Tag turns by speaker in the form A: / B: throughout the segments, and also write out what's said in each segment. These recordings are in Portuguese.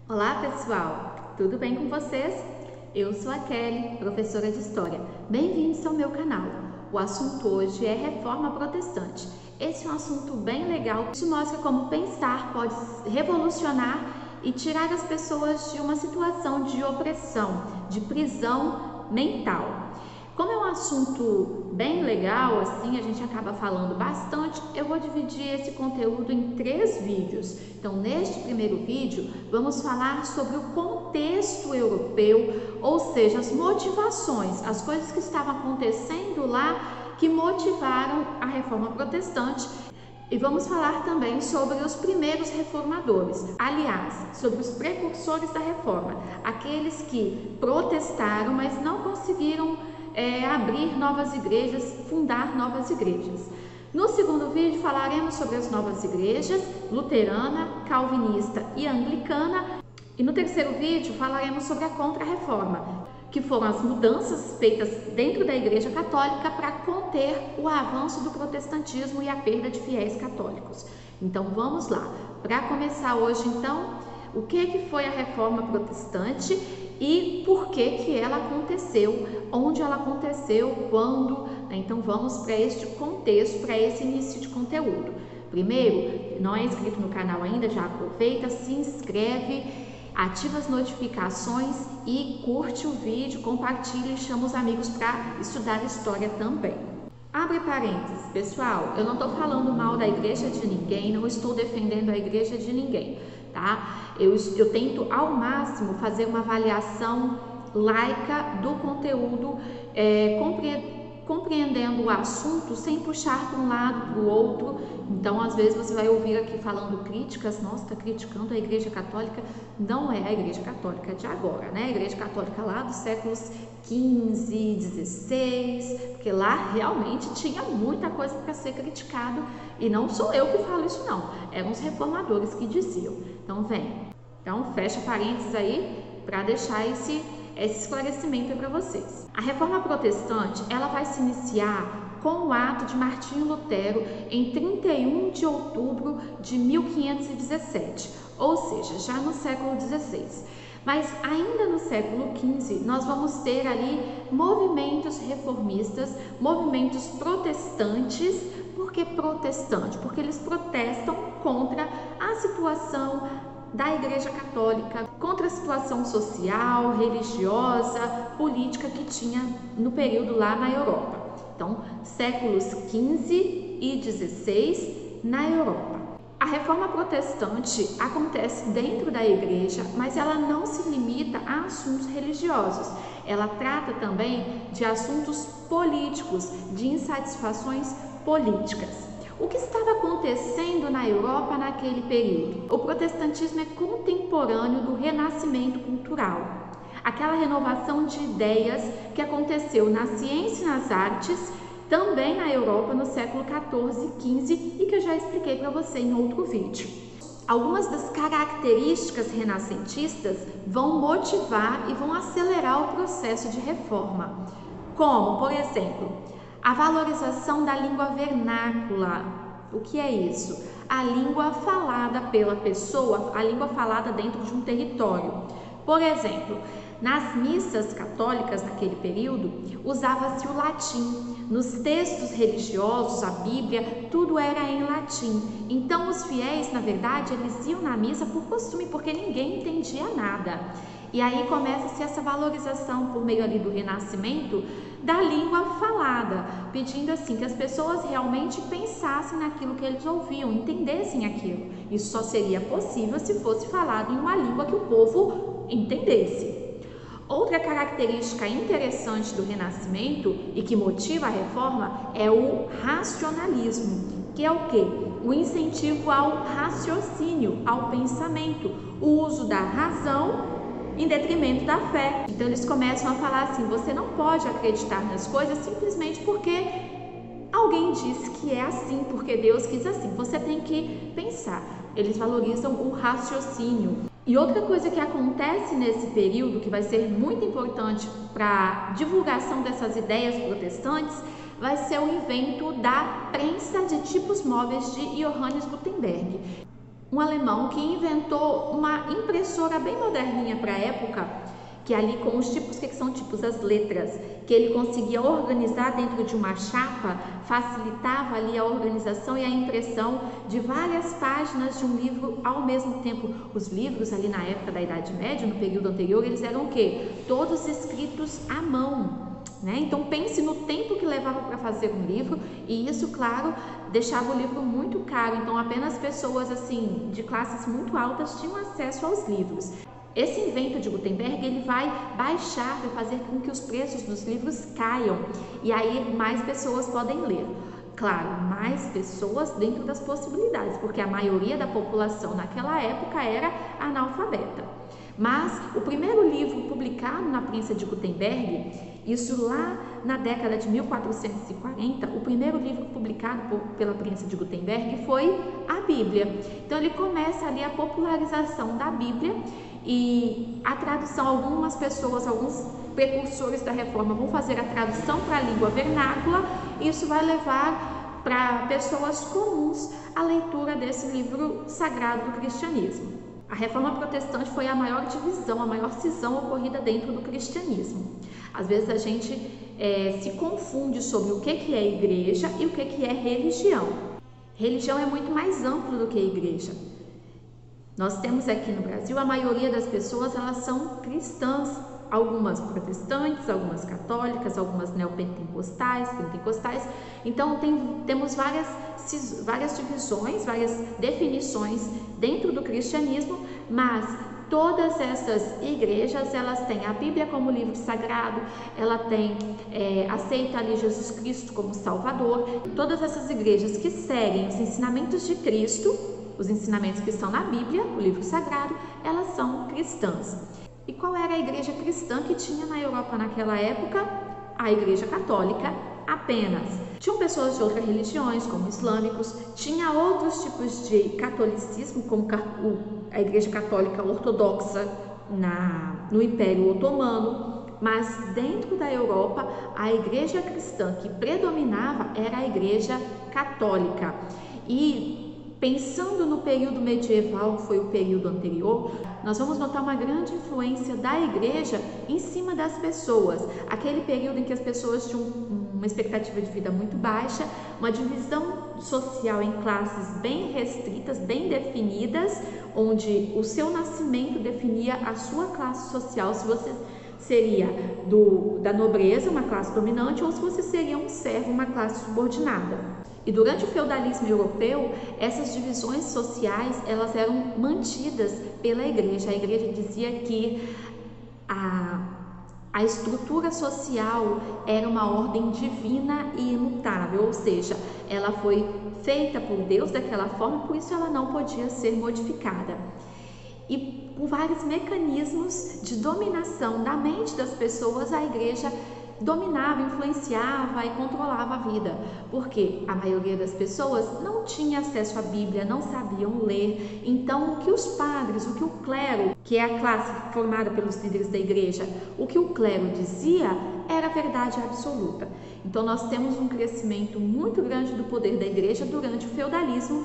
A: Olá pessoal, tudo bem com vocês? Eu sou a Kelly, professora de História. Bem-vindos ao meu canal. O assunto hoje é Reforma Protestante. Esse é um assunto bem legal que mostra como pensar pode revolucionar e tirar as pessoas de uma situação de opressão, de prisão mental. Como é um assunto bem legal, assim, a gente acaba falando bastante, eu vou dividir esse conteúdo em 3 vídeos. Então, neste primeiro vídeo, vamos falar sobre o contexto europeu, ou seja, as motivações, as coisas que estavam acontecendo lá que motivaram a Reforma Protestante. E vamos falar também sobre os primeiros reformadores, aliás, sobre os precursores da Reforma, aqueles que protestaram, mas não conseguiram abrir novas igrejas, fundar novas igrejas. No segundo vídeo falaremos sobre as novas igrejas, luterana, calvinista e anglicana. E no terceiro vídeo falaremos sobre a Contra-Reforma, que foram as mudanças feitas dentro da Igreja Católica para conter o avanço do protestantismo e a perda de fiéis católicos. Então vamos lá. Para começar hoje, então, o que foi a Reforma Protestante e por que ela aconteceu, onde ela aconteceu, quando. Então vamos para este contexto, para esse início de conteúdo. Primeiro, não é inscrito no canal ainda, já aproveita, se inscreve, ativa as notificações e curte o vídeo, compartilha e chama os amigos para estudar história também. Abre parênteses, pessoal, eu não estou falando mal da igreja de ninguém, não estou defendendo a igreja de ninguém, tá? Eu tento ao máximo fazer uma avaliação laica do conteúdo, compreendendo o assunto sem puxar para um lado, para o outro. Então, às vezes você vai ouvir aqui falando críticas, nossa, está criticando a Igreja Católica. Não é a Igreja Católica de agora, né? A Igreja Católica lá dos séculos XV, XVI, porque lá realmente tinha muita coisa para ser criticado e não sou eu que falo isso não, eram os reformadores que diziam. Então, vem. Então, fecha parênteses aí para deixar esse esclarecimento para vocês. A Reforma Protestante, ela vai se iniciar com o ato de Martinho Lutero em 31 de outubro de 1517, ou seja, já no século XVI. Mas ainda no século XV, nós vamos ter ali movimentos reformistas, movimentos protestantes. Por que protestante? Porque eles protestam contra a situação da Igreja Católica, contra a situação social, religiosa, política que tinha no período lá na Europa. Então, séculos XV e XVI na Europa. A Reforma Protestante acontece dentro da Igreja, mas ela não se limita a assuntos religiosos. Ela trata também de assuntos políticos, de insatisfações políticas. O que estava acontecendo na Europa naquele período? O protestantismo é contemporâneo do renascimento cultural, aquela renovação de ideias que aconteceu na ciência e nas artes, também na Europa no século XIV e XV e que eu já expliquei para você em outro vídeo. Algumas das características renascentistas vão motivar e vão acelerar o processo de reforma, como, por exemplo, a valorização da língua vernácula. O que é isso? A língua falada pela pessoa, a língua falada dentro de um território. Por exemplo, nas missas católicas naquele período, usava-se o latim. Nos textos religiosos, a Bíblia, tudo era em latim. Então, os fiéis, na verdade, eles iam na missa por costume, porque ninguém entendia nada. E aí começa-se essa valorização por meio ali do Renascimento da língua falada, pedindo assim que as pessoas realmente pensassem naquilo que eles ouviam, entendessem aquilo. Isso só seria possível se fosse falado em uma língua que o povo entendesse. Outra característica interessante do Renascimento e que motiva a reforma é o racionalismo, que é o quê? O incentivo ao raciocínio, ao pensamento, o uso da razão em detrimento da fé. Então eles começam a falar assim, você não pode acreditar nas coisas simplesmente porque alguém disse que é assim, porque Deus quis assim. Você tem que pensar. Eles valorizam o raciocínio. E outra coisa que acontece nesse período, que vai ser muito importante para a divulgação dessas ideias protestantes, vai ser o invento da prensa de tipos móveis de Johannes Gutenberg. um alemão que inventou uma impressora bem moderninha para a época, que ali com os tipos, que são tipos, as letras, que ele conseguia organizar dentro de uma chapa, facilitava ali a organização e a impressão de várias páginas de um livro ao mesmo tempo. Os livros ali na época da Idade Média, no período anterior, eles eram o quê? Todos escritos à mão, né? Então pense no tempo que levava para fazer um livro, e isso, claro, deixava o livro muito caro. Então apenas pessoas assim de classes muito altas tinham acesso aos livros. Esse invento de Gutenberg, ele vai baixar, vai fazer com que os preços dos livros caiam, e aí mais pessoas podem ler. Claro, mais pessoas dentro das possibilidades, porque a maioria da população naquela época era analfabeta. Mas o primeiro livro publicado na prensa de Gutenberg, isso lá na década de 1440, o primeiro livro publicado pela prensa de Gutenberg foi a Bíblia. Então ele começa ali a popularização da Bíblia e a tradução. Algumas pessoas, alguns precursores da reforma vão fazer a tradução para a língua vernácula, e isso vai levar para pessoas comuns a leitura desse livro sagrado do cristianismo. A reforma protestante foi a maior divisão, a maior cisão ocorrida dentro do cristianismo. Às vezes a gente se confunde sobre o que é igreja e o que é religião. Religião é muito mais amplo do que igreja. Nós temos aqui no Brasil, a maioria das pessoas, elas são cristãs, algumas protestantes, algumas católicas, algumas neopentecostais, pentecostais. Então temos várias divisões, várias definições dentro do cristianismo, mas todas essas igrejas, elas têm a Bíblia como livro sagrado, ela tem, aceita ali Jesus Cristo como Salvador. Todas essas igrejas que seguem os ensinamentos de Cristo, os ensinamentos que estão na Bíblia, o livro sagrado, elas são cristãs. E qual era a igreja cristã que tinha na Europa naquela época? A Igreja Católica apenas. Tinham pessoas de outras religiões, como islâmicos, tinha outros tipos de catolicismo, como a Igreja Católica Ortodoxa no Império Otomano, mas dentro da Europa, a igreja cristã que predominava era a Igreja Católica. E pensando no período medieval, que foi o período anterior, nós vamos notar uma grande influência da igreja em cima das pessoas. Aquele período em que as pessoas tinham uma expectativa de vida muito baixa, uma divisão social em classes bem restritas, bem definidas, onde o seu nascimento definia a sua classe social, se você seria da nobreza, uma classe dominante, ou se você seria um servo, uma classe subordinada. E durante o feudalismo europeu, essas divisões sociais, elas eram mantidas pela igreja. A igreja dizia que a estrutura social era uma ordem divina e imutável, ou seja, ela foi feita por Deus daquela forma, por isso ela não podia ser modificada. E por vários mecanismos de dominação da mente das pessoas, a igreja dominava, influenciava e controlava a vida, porque a maioria das pessoas não tinha acesso à Bíblia, não sabiam ler. Então o que os padres, o que o clero, que é a classe formada pelos líderes da igreja, o que o clero dizia era verdade absoluta. Então nós temos um crescimento muito grande do poder da igreja durante o feudalismo.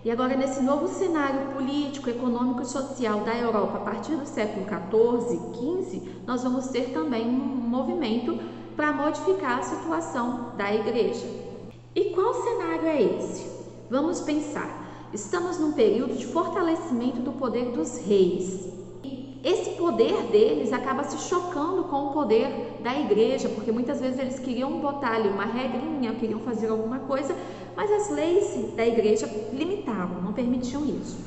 A: E agora, nesse novo cenário político, econômico e social da Europa, a partir do século XIV, XV, nós vamos ter também um movimento para modificar a situação da igreja. E qual cenário é esse? Vamos pensar. Estamos num período de fortalecimento do poder dos reis. Esse poder deles acaba se chocando com o poder da igreja, porque muitas vezes eles queriam botar ali uma regrinha, queriam fazer alguma coisa, mas as leis da igreja limitavam, não permitiam isso.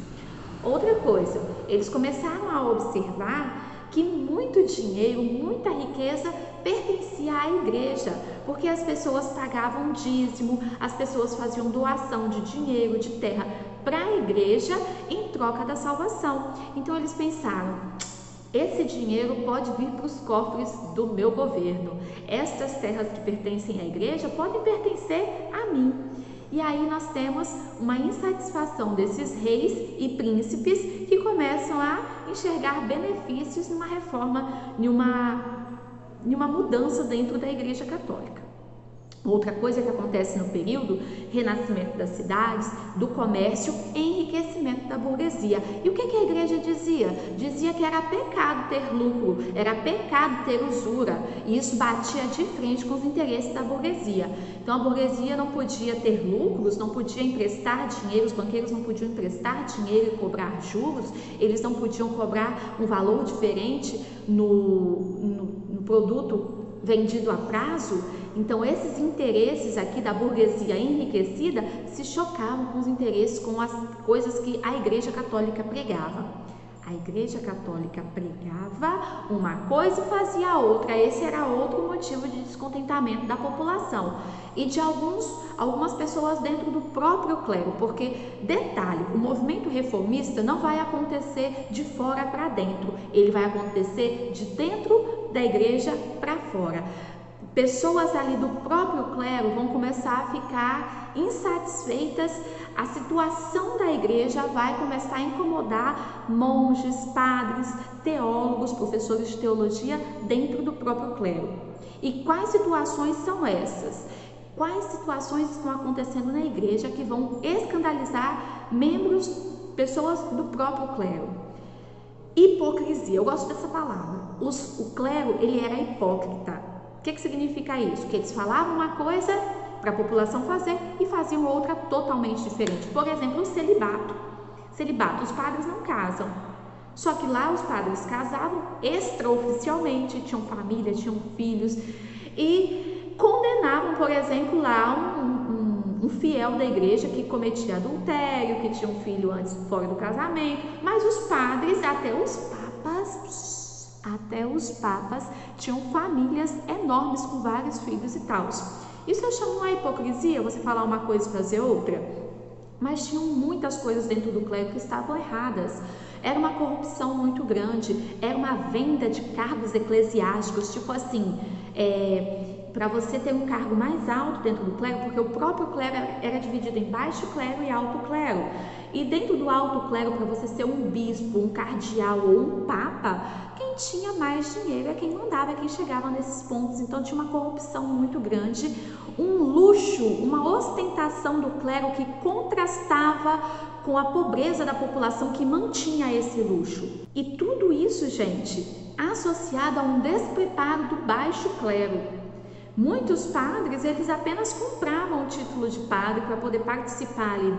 A: Outra coisa, eles começaram a observar que muito dinheiro, muita riqueza pertencia à igreja, porque as pessoas pagavam dízimo, as pessoas faziam doação de dinheiro, de terra para a igreja em troca da salvação. Então eles pensaram, esse dinheiro pode vir para os cofres do meu governo, estas terras que pertencem à igreja podem pertencer a mim. E aí nós temos uma insatisfação desses reis e príncipes que começam a enxergar benefícios numa reforma, numa mudança dentro da Igreja Católica. Outra coisa que acontece no período, renascimento das cidades, do comércio, enriquecimento da burguesia. E o que a igreja dizia? Dizia que era pecado ter lucro, era pecado ter usura, e isso batia de frente com os interesses da burguesia. Então a burguesia não podia ter lucros, não podia emprestar dinheiro, os banqueiros não podiam emprestar dinheiro e cobrar juros, eles não podiam cobrar um valor diferente no produto vendido a prazo. Então esses interesses aqui da burguesia enriquecida se chocavam com os interesses, com as coisas que a Igreja Católica pregava. A Igreja Católica pregava uma coisa e fazia outra. Esse era outro motivo de descontentamento da população e de algumas pessoas dentro do próprio clero, porque, detalhe, o movimento reformista não vai acontecer de fora para dentro, ele vai acontecer de dentro da igreja para fora. Pessoas ali do próprio clero vão começar a ficar insatisfeitas, a situação da igreja vai começar a incomodar monges, padres, teólogos, professores de teologia dentro do próprio clero. E quais situações são essas? Quais situações estão acontecendo na igreja que vão escandalizar membros, pessoas do próprio clero? Hipocrisia, eu gosto dessa palavra. O clero, ele era hipócrita. O que significa isso? Que eles falavam uma coisa para a população fazer e faziam outra totalmente diferente. Por exemplo, o celibato. Celibato, os padres não casam. Só que lá os padres casavam extraoficialmente, tinham família, tinham filhos e condenavam, por exemplo, lá um fiel da igreja que cometia adultério, que tinha um filho antes fora do casamento. Mas os padres, até os papas tinham famílias enormes com vários filhos e tal. Isso eu chamo uma hipocrisia, você falar uma coisa e fazer outra. Mas tinham muitas coisas dentro do clero que estavam erradas. Era uma corrupção muito grande, era uma venda de cargos eclesiásticos, tipo assim, para você ter um cargo mais alto dentro do clero, porque o próprio clero era dividido em baixo clero e alto clero. E dentro do alto clero, para você ser um bispo, um cardeal ou um papa, quem tinha mais dinheiro é quem mandava, é quem chegava nesses pontos. Então tinha uma corrupção muito grande, um luxo, uma ostentação do clero que contrastava com a pobreza da população que mantinha esse luxo. E tudo isso, gente, associado a um despreparo do baixo clero. Muitos padres, eles apenas compravam o título de padre para poder participar ali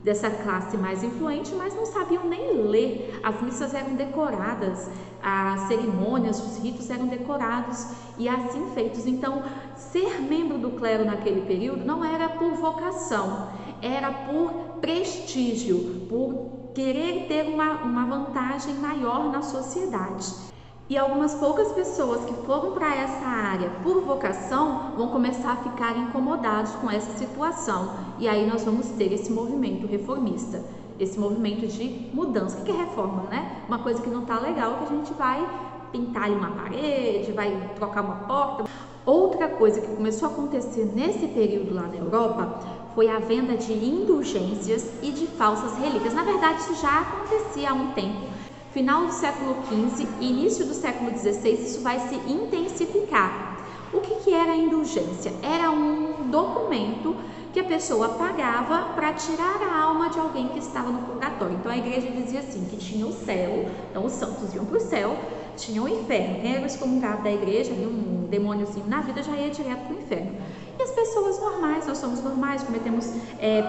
A: dessa classe mais influente, mas não sabiam nem ler. As missas eram decoradas, as cerimônias, os ritos eram decorados e assim feitos. Então, ser membro do clero naquele período não era por vocação, era por prestígio, por querer ter uma vantagem maior na sociedade. E algumas poucas pessoas que foram para essa área por vocação vão começar a ficar incomodados com essa situação. E aí nós vamos ter esse movimento reformista, esse movimento de mudança. O que é reforma, né? Uma coisa que não está legal, que a gente vai pintar ali uma parede, vai trocar uma porta. Outra coisa que começou a acontecer nesse período lá na Europa foi a venda de indulgências e de falsas relíquias. Na verdade, isso já acontecia há um tempo. Final do século XV e início do século XVI, isso vai se intensificar. O que era a indulgência? Era um documento que a pessoa pagava para tirar a alma de alguém que estava no purgatório. Então a igreja dizia assim, que tinha o céu, então os santos iam para o céu, tinha o inferno. Quem era excomungado da igreja, ali um demôniozinho na vida, já ia direto para o inferno. E as pessoas normais, nós somos normais, cometemos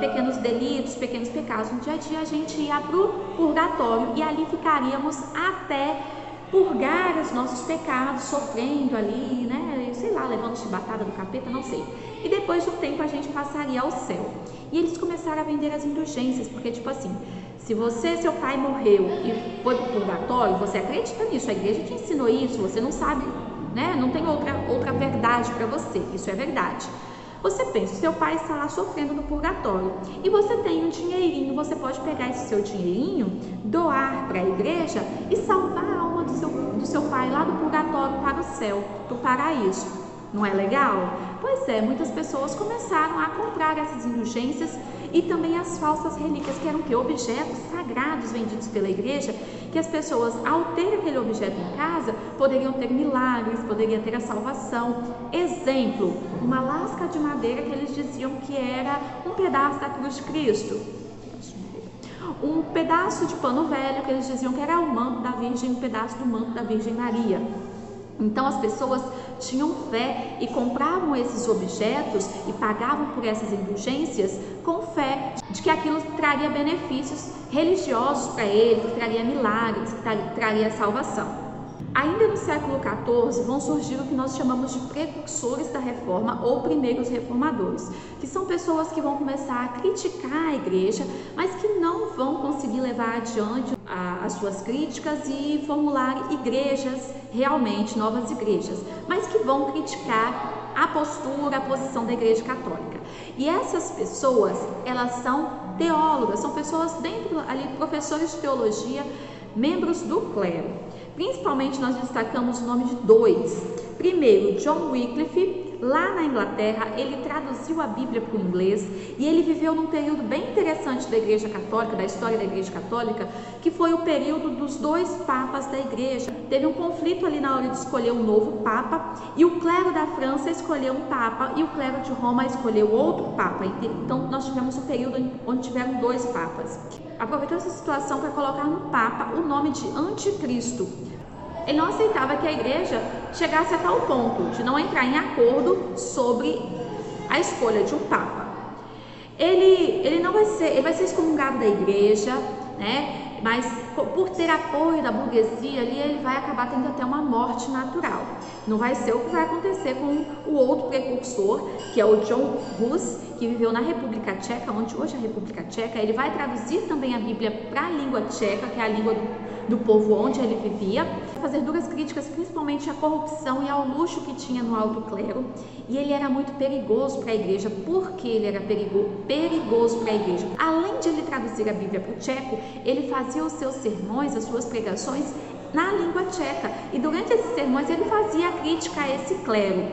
A: pequenos delitos, pequenos pecados no dia a dia, a gente ia para o purgatório e ali ficaríamos até purgar os nossos pecados, sofrendo ali, né, sei lá, levando chibatada do capeta, não sei. E depois de um tempo a gente passaria ao céu. E eles começaram a vender as indulgências, porque tipo assim, se seu pai morreu e foi para o purgatório, você acredita nisso, a igreja te ensinou isso, você não sabe, né? Não tem outra verdade para você, isso é verdade. Você pensa, seu pai está lá sofrendo no purgatório e você tem um dinheirinho, você pode pegar esse seu dinheirinho, doar para a igreja e salvar a alma do seu pai lá do purgatório para o céu, para o paraíso. Não é legal? Pois é, muitas pessoas começaram a comprar essas indulgências e também as falsas relíquias, que eram que objetos sagrados vendidos pela igreja, que as pessoas, ao ter aquele objeto em casa, poderiam ter milagres, poderiam ter a salvação. Exemplo, uma lasca de madeira que eles diziam que era um pedaço da cruz de Cristo. Um pedaço de pano velho que eles diziam que era o manto da Virgem, um pedaço do manto da Virgem Maria. Então as pessoas tinham fé e compravam esses objetos e pagavam por essas indulgências com fé de que aquilo traria benefícios religiosos para eles, que traria milagres, que traria salvação. Ainda no século XIV vão surgir o que nós chamamos de precursores da reforma ou primeiros reformadores, que são pessoas que vão começar a criticar a igreja, mas que não vão conseguir levar adiante as suas críticas e formular igrejas, realmente novas igrejas, mas que vão criticar a postura, a posição da Igreja Católica. E essas pessoas, elas são teólogas, são pessoas dentro ali, professores de teologia, membros do clero. Principalmente nós destacamos o nome de dois. Primeiro, John Wycliffe, lá na Inglaterra, ele traduziu a Bíblia para o inglês e ele viveu num período bem interessante da Igreja Católica, da história da Igreja Católica, que foi o período dos dois papas da Igreja. Teve um conflito ali na hora de escolher um novo papa e o clero da França escolheu um papa e o clero de Roma escolheu outro papa. Então nós tivemos um período onde tiveram dois papas. Aproveitou essa situação para colocar no papa o nome de Anticristo. Ele não aceitava que a igreja chegasse a tal ponto de não entrar em acordo sobre a escolha de um papa. Ele vai ser excomungado da igreja, né? Mas por ter apoio da burguesia ali, ele vai acabar tendo até uma morte natural. Não vai ser o que vai acontecer com o outro precursor, que é o John Hus, que viveu na República Tcheca, onde hoje é a República Tcheca. Ele vai traduzir também a Bíblia para a língua tcheca, que é a língua do povo onde ele vivia, fazer duras críticas principalmente à corrupção e ao luxo que tinha no alto clero. E ele era muito perigoso para a igreja. Por que ele era perigoso para a igreja? Além de ele traduzir a Bíblia para o tcheco, ele fazia os seus sermões, as suas pregações na língua tcheca. E durante esses sermões ele fazia a crítica a esse clero.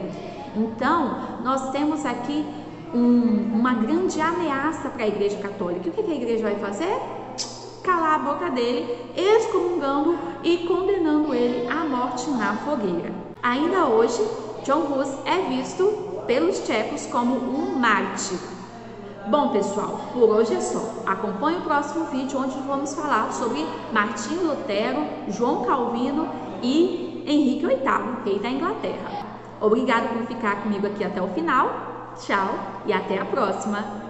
A: Então, nós temos aqui uma grande ameaça para a Igreja Católica. E o que a igreja vai fazer? Calar a boca dele, excomungando e condenando ele à morte na fogueira. Ainda hoje, John Hus é visto pelos tchecos como um mártir. Bom, pessoal, por hoje é só. Acompanhe o próximo vídeo, onde vamos falar sobre Martinho Lutero, João Calvino e Henrique VIII, rei da Inglaterra. Obrigado por ficar comigo aqui até o final. Tchau e até a próxima!